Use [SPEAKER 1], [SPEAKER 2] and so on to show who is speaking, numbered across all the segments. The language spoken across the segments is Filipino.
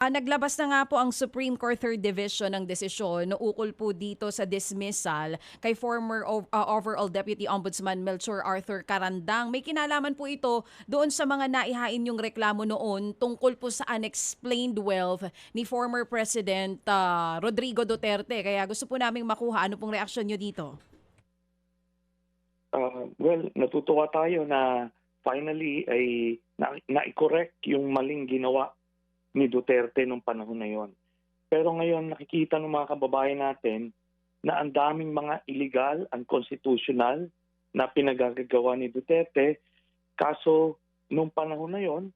[SPEAKER 1] Naglabas na nga po ang Supreme Court Third Division ng desisyon na ukol po dito sa dismissal kay former overall Deputy Ombudsman Melchor Arthur Carandang. May kinalaman po ito doon sa mga naihain yung reklamo noon tungkol po sa unexplained wealth ni former President Rodrigo Duterte. Kaya gusto po naming makuha ano pong reaksyon nyo dito.
[SPEAKER 2] Well, natutuwa tayo na finally ay na-correct yung maling ginawa ni Duterte nung panahon na yon. Pero ngayon nakikita ng mga kababayan natin na ang daming mga illegal, unconstitutional na pinagagawa ni Duterte. Kaso nung panahon na yon,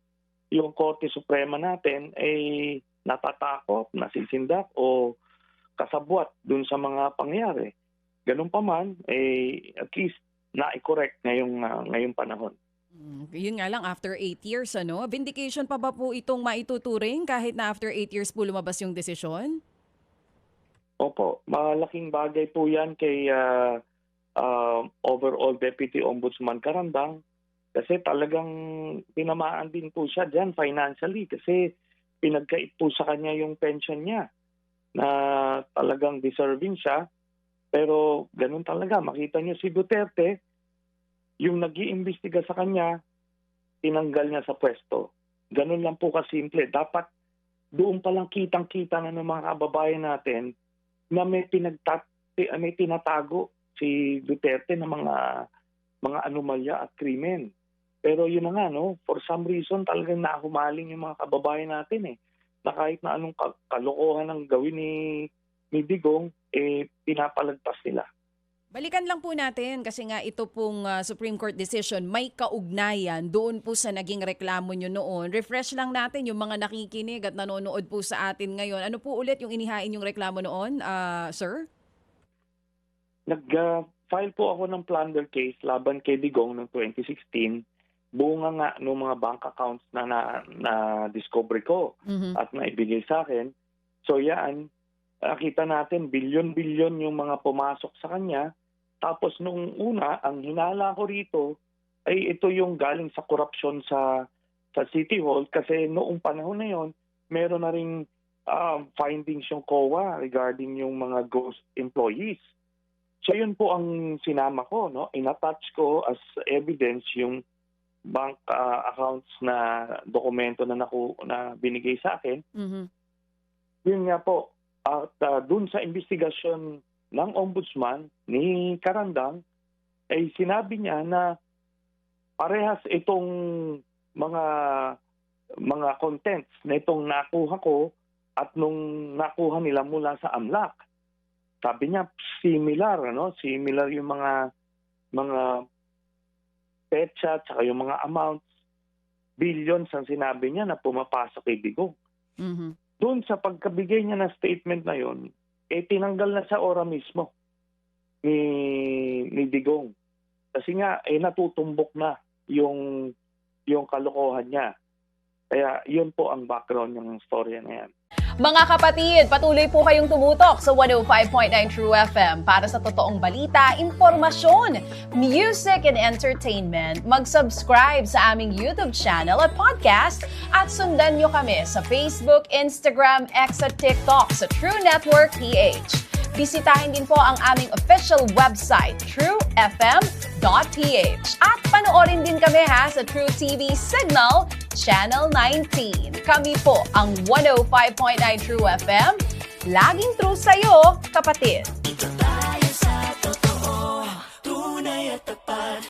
[SPEAKER 2] yung Korte Suprema natin ay natatakot, nasisindak o kasabwat dun sa mga pangyayari. Ganun pa man, at least na-correct ngayong panahon.
[SPEAKER 1] Yun nga lang, after 8 years, vindication pa ba po itong maituturing kahit na after 8 years po lumabas yung desisyon?
[SPEAKER 2] Opo, malaking bagay po yan kay overall Deputy Ombudsman Carandang kasi talagang tinamaan din po siya dyan financially kasi pinagkait po sa kanya yung pension niya na talagang deserving siya. Pero ganun talaga, makita niyo si Duterte, yung nag-iimbestiga sa kanya, tinanggal niya sa pwesto. Ganun lang po kasimple. Dapat doon palang kitang-kita na ng mga kababayan natin na may tinatago si Duterte na mga anomalya at krimen. Pero yun na nga, for some reason talagang nahumaling yung mga kababayan natin na kahit na anong kalokohan ang gawin ni Digong, pinapalagpas nila.
[SPEAKER 1] Balikan lang po natin kasi nga ito pong Supreme Court decision may kaugnayan doon po sa naging reklamo nyo noon. Refresh lang natin yung mga nakikinig at nanonood po sa atin ngayon. Ano po ulit yung inihain yung reklamo noon, sir?
[SPEAKER 2] Nag-file po ako ng plunder case laban kay Digong noong 2016. Bunga nga ng mga bank accounts na discover ko at naibigay sa akin. So yan, nakita natin bilyon-bilyon yung mga pumasok sa kanya. Tapos nung una, ang hinala ko rito ay ito yung galing sa korupsyon sa City Hall kasi noong panahon na yon, meron na ring findings yung COA regarding yung mga ghost employees. So yun po ang sinama ko, in-attach ko as evidence yung bank accounts na dokumento na binigay sa akin. Yun nga po, at dun sa investigasyon ng ombudsman ni Carandang ay sinabi niya na parehas itong mga contents na itong nakuha ko at nung nakuha nila mula sa AMLAC. Sabi niya similar, similar yung mga petsa at yung mga amounts, billions ang sinabi niya na pumapasok kay Digong. Doon sa pagkabigay niya ng statement na yon, tinanggal na sa ora mismo ni Digong. Kasi nga, natutumbok na yung kalokohan niya. Kaya yun po ang background ng storya na yan.
[SPEAKER 3] Mga kapatid, patuloy po kayong tumutok sa 105.9 True FM para sa totoong balita, impormasyon, music and entertainment. Mag-subscribe sa aming YouTube channel at podcast at sundan nyo kami sa Facebook, Instagram, X at TikTok sa True Network PH. Bisitahin din po ang aming official website, truefm.ph. At panoorin din kami sa True TV Signal, Channel 19. Kami po ang 105.9 True FM. Laging true sa'yo, kapatid.